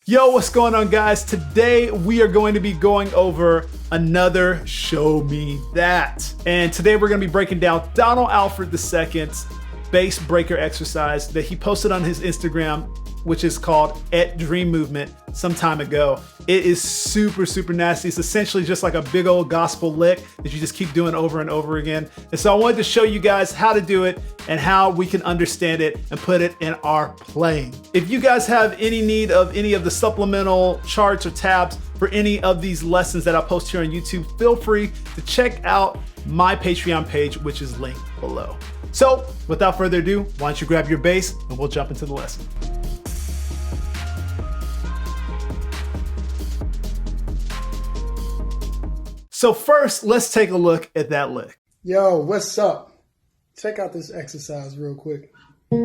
Yo, what's going on, guys? Today we are going to be going over another Show Me That. And today we're going to be breaking down Donald Alford II's bass breaker exercise that he posted on his Instagram, which is called @Dream Movement, some time ago. It is super nasty. It's essentially just like a big old gospel lick that you just keep doing over and over again. And so I wanted to show you guys how to do it and how we can understand it and put it in our playing. If you guys have any need of any of the supplemental charts or tabs for any of these lessons that I post here on YouTube, feel free to check out my Patreon page, which is linked below. So without further ado, why don't you grab your bass and we'll jump into the lesson. So first, let's take a look at that lick. Yo, what's up? Check out this exercise real quick. All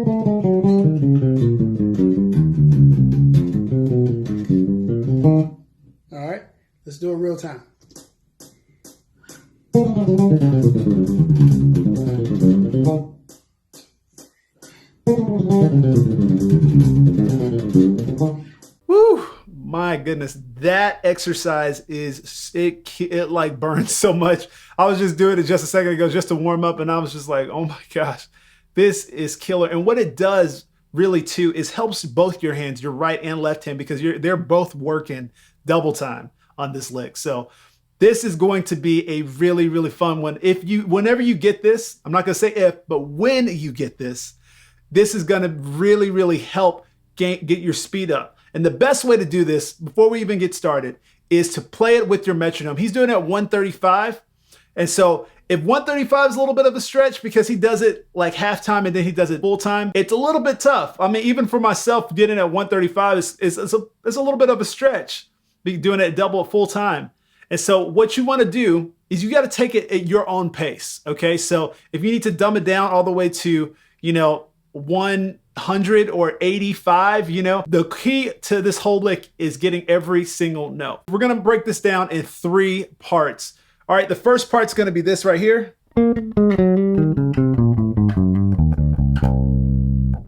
right, let's do it real time. Woo! My goodness, that exercise is, it like burns so much. I was just doing it just a second ago just to warm up, and I was just like, oh my gosh, this is killer. And what it does really too is helps both your hands, your right and left hand, because they're both working double time on this lick. So this is going to be a really fun one. Whenever you get this, I'm not gonna say if, but when you get this is gonna really help get your speed up. And the best way to do this, before we even get started, is to play it with your metronome. He's doing it at 135. And so if 135 is a little bit of a stretch because he does it like halftime and then he does it full time, it's a little bit tough. I mean, even for myself, getting at 135 is a little bit of a stretch, doing it double full time. And so what you want to do is you got to take it at your own pace. Okay. So if you need to dumb it down all the way to, 100 or 85, the key to this whole lick is getting every single note. We're going to break this down in 3 parts. All right, the first part's going to be this right here.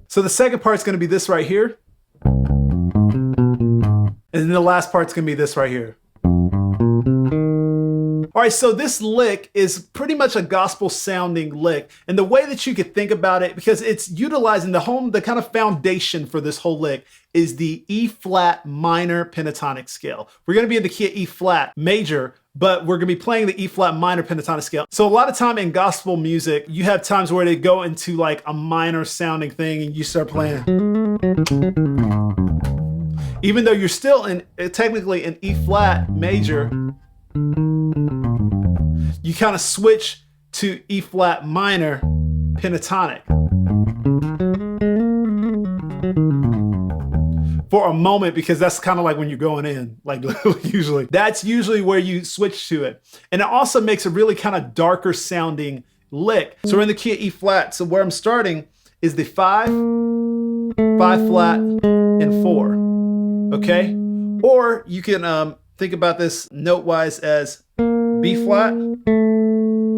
So the second part's going to be this right here. And then the last part's going to be this right here. All right, so this lick is pretty much a gospel sounding lick. And the way that you could think about it, because it's utilizing the kind of foundation for this whole lick is the E flat minor pentatonic scale. We're gonna be in the key of E flat major, but we're gonna be playing the E flat minor pentatonic scale. So a lot of time in gospel music, you have times where they go into like a minor sounding thing and you start playing. Even though you're still technically in E flat major, you kind of switch to E flat minor pentatonic for a moment, because that's kind of like when you're going in, like usually. That's usually where you switch to it. And it also makes a really kind of darker sounding lick. So we're in the key of E flat. So where I'm starting is the 5, 5 flat, and 4. Okay? Or you can think about this note-wise as B flat,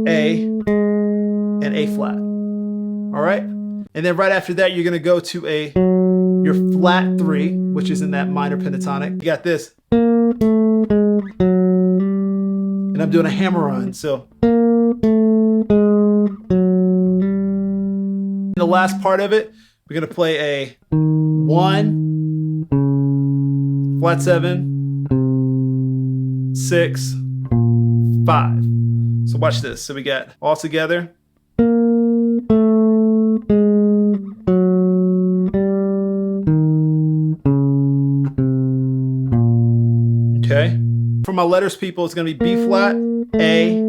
A, and A flat. All right? And then right after that, you're gonna go to your flat 3, which is in that minor pentatonic. You got this. And I'm doing a hammer on, so. The last part of it, we're gonna play a 1, flat 7, 6, 5. So watch this. So we got all together. Okay. For my letters people, it's going to be B flat, A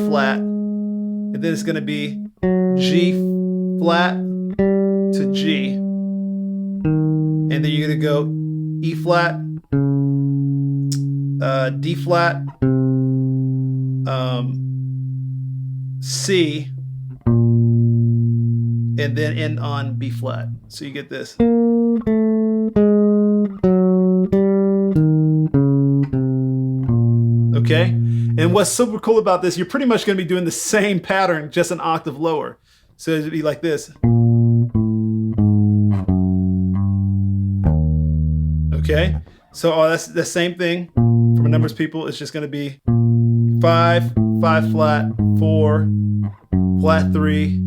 flat, and then it's going to be G flat to G. And then you're going to go E flat, D flat, C, and then end on B flat. So you get this. Okay? And what's super cool about this, you're pretty much going to be doing the same pattern, just an octave lower. So it'd be like this. Okay, so that's the same thing from numbers people. It's just going to be 5, 5 flat, 4, flat 3,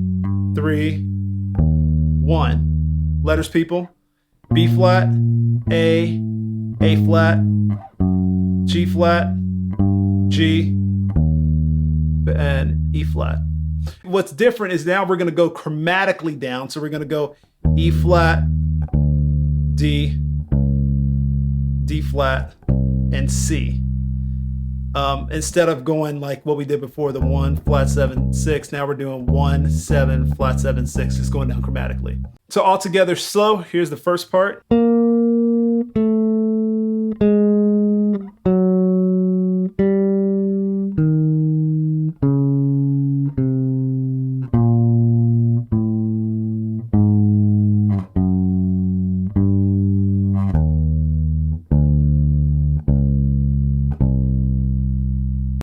3, 1. Letters people, B flat, A flat, G flat, G, and E flat. What's different is now we're going to go chromatically down. So we're going to go E flat, D, D flat, and C. Instead of going like what we did before, the 1 flat 7 6, now we're doing 1 7 flat 7 6, just going down chromatically. So all together slow. Here's the first part.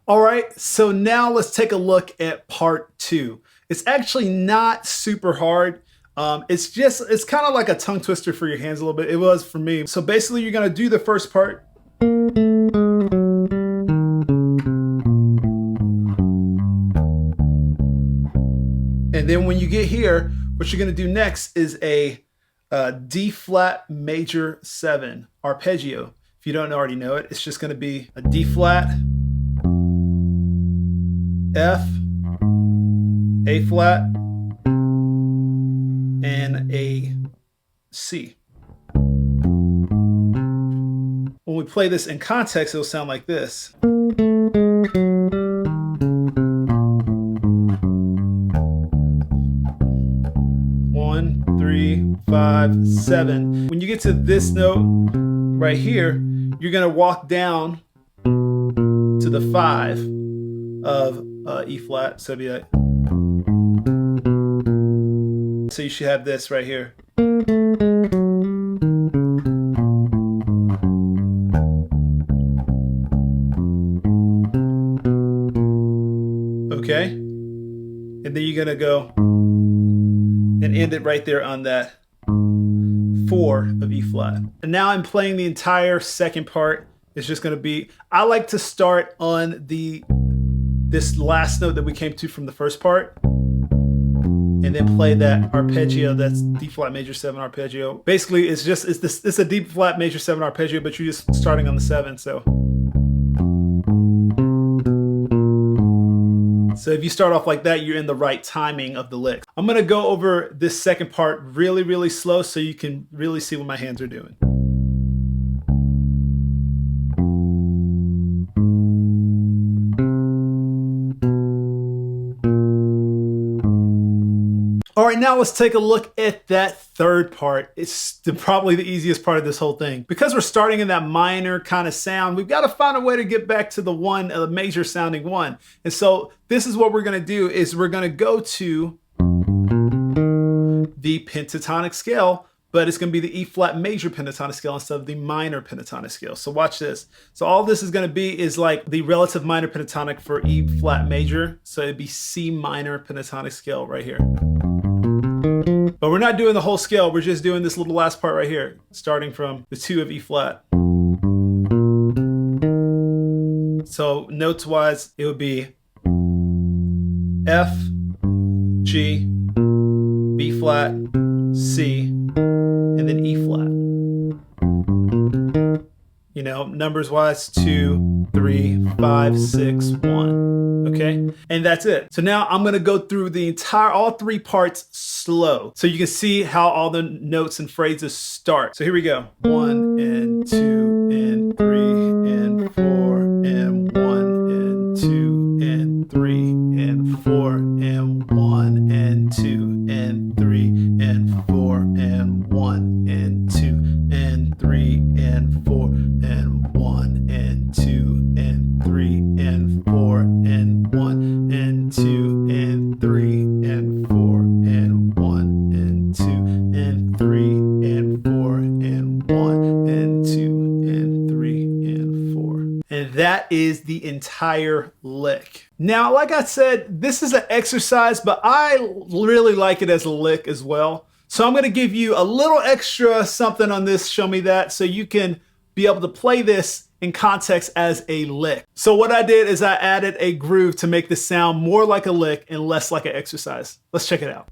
All right, so now let's take a look at part 2. It's actually not super hard. It's kind of like a tongue twister for your hands a little bit. It was for me. So basically you're gonna do the first part. And then when you get here, what you're gonna do next is a D flat major 7 arpeggio. If you don't already know it, it's just gonna be a D flat, F, A flat, and a C. When we play this in context, it'll sound like this. 1, 3, 5, 7. When you get to this note right here, you're gonna walk down to the 5 of E flat, so it'd be like, so you should have this right here. Okay, and then you're gonna go and end it right there on that 4 of E flat. And now I'm playing the entire second part. It's just gonna be, I like to start on this last note that we came to from the first part, and then play that arpeggio. That's D flat major 7 arpeggio. Basically, it's a D flat major 7 arpeggio, but you're just starting on the 7. So if you start off like that, you're in the right timing of the lick. I'm gonna go over this second part really, really slow so you can really see what my hands are doing. All right, now let's take a look at that third part. It's probably the easiest part of this whole thing. Because we're starting in that minor kind of sound, we've got to find a way to get back to the one, a major sounding one. And so this is what we're gonna do, is we're gonna go to the pentatonic scale, but it's gonna be the E flat major pentatonic scale instead of the minor pentatonic scale. So watch this. So all this is gonna be is like the relative minor pentatonic for E flat major. So it'd be C minor pentatonic scale right here. But we're not doing the whole scale, we're just doing this little last part right here, starting from the 2 of E flat. So notes wise, it would be F, G, B flat, C, and then E flat. You know, numbers wise, 2, 3, 5, 6, 1. Okay, and that's it. So now I'm gonna go through all 3 parts slow, so you can see how all the notes and phrases start. So here we go. 1 and 2 and 3 and 4 and 1 and 2 and 3 and 4 and 1 and 2 and 3 and 4 and 1 and 2 and 3 and 4 and 1 and 2 and 3 and 4 and 1 and 2 and 3 and 4 and 1 and 2 and 3 and 4 and 1 and 2 and 3 and 4. And that is the entire lick. Now, like I said, this is an exercise, but I really like it as a lick as well. So I'm gonna give you a little extra something on this Show Me That, so you can be able to play this in context as a lick. So what I did is I added a groove to make this sound more like a lick and less like an exercise. Let's check it out.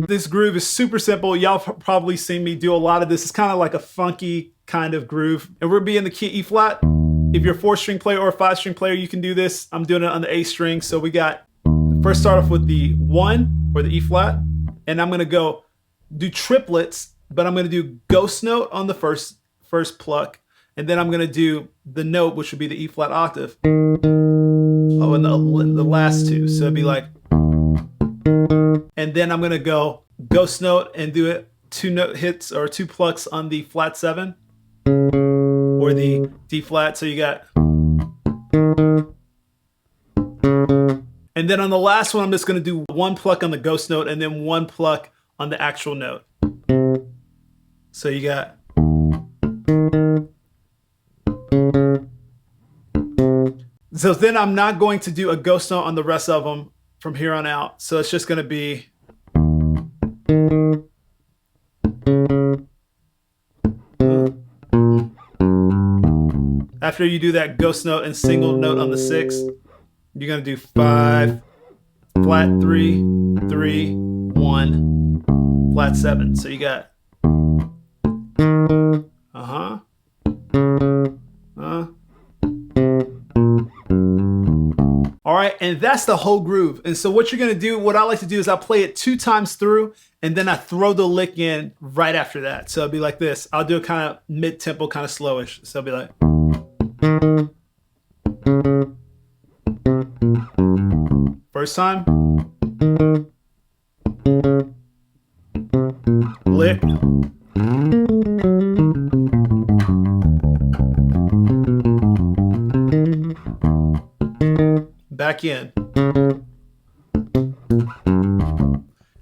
This groove is super simple. Y'all probably seen me do a lot of this. It's kind of like a funky kind of groove. And we're be in the key E flat. If you're a 4-string player or a 5-string player, you can do this. I'm doing it on the A string. So we got, first start off with the 1 or the E flat. And I'm gonna go do triplets, but I'm gonna do ghost note on the first pluck. And then I'm gonna do the note, which would be the E flat octave. Oh, and the last two. So it'd be like, and then I'm gonna go ghost note and do it 2 note hits or 2 plucks on the flat 7 or the D flat. So you got, and then on the last one, I'm just gonna do 1 pluck on the ghost note and then 1 pluck on the actual note. So you got, so then I'm not going to do a ghost note on the rest of them from here on out. So it's just gonna be, after you do that ghost note and single note on the 6, you're gonna do 5, flat 3, 3, 1, flat 7. So you got, all right, and that's the whole groove. And so what you're gonna do, what I like to do is I play it 2 times through and then I throw the lick in right after that. So it'll be like this. I'll do it kind of mid-tempo, kind of slowish. So it'll be like, first time, lick, back in.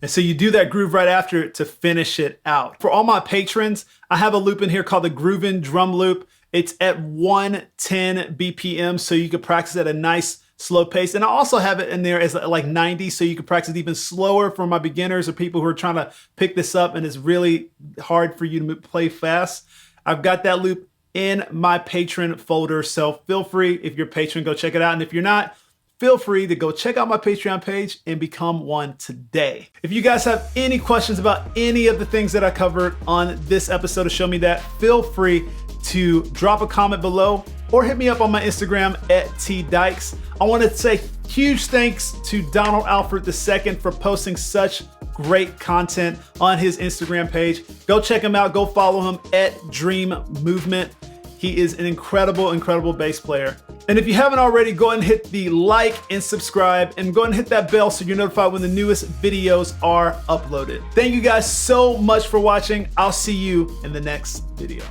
And so you do that groove right after it to finish it out. For all my patrons, I have a loop in here called the Groovin' Drum Loop. It's at 110 BPM, so you can practice at a nice slow pace. And I also have it in there as like 90, so you can practice even slower for my beginners or people who are trying to pick this up and it's really hard for you to play fast. I've got that loop in my patron folder, so feel free, if you're a patron, go check it out. And if you're not, feel free to go check out my Patreon page and become one today. If you guys have any questions about any of the things that I covered on this episode of Show Me That, feel free to drop a comment below or hit me up on my Instagram at @tdykes. I want to say huge thanks to Donald Alford II for posting such great content on his Instagram page. Go check him out. Go follow him at Dream Movement. He is an incredible, incredible bass player. And if you haven't already, go ahead and hit the like and subscribe and go ahead and hit that bell so you're notified when the newest videos are uploaded. Thank you guys so much for watching. I'll see you in the next video.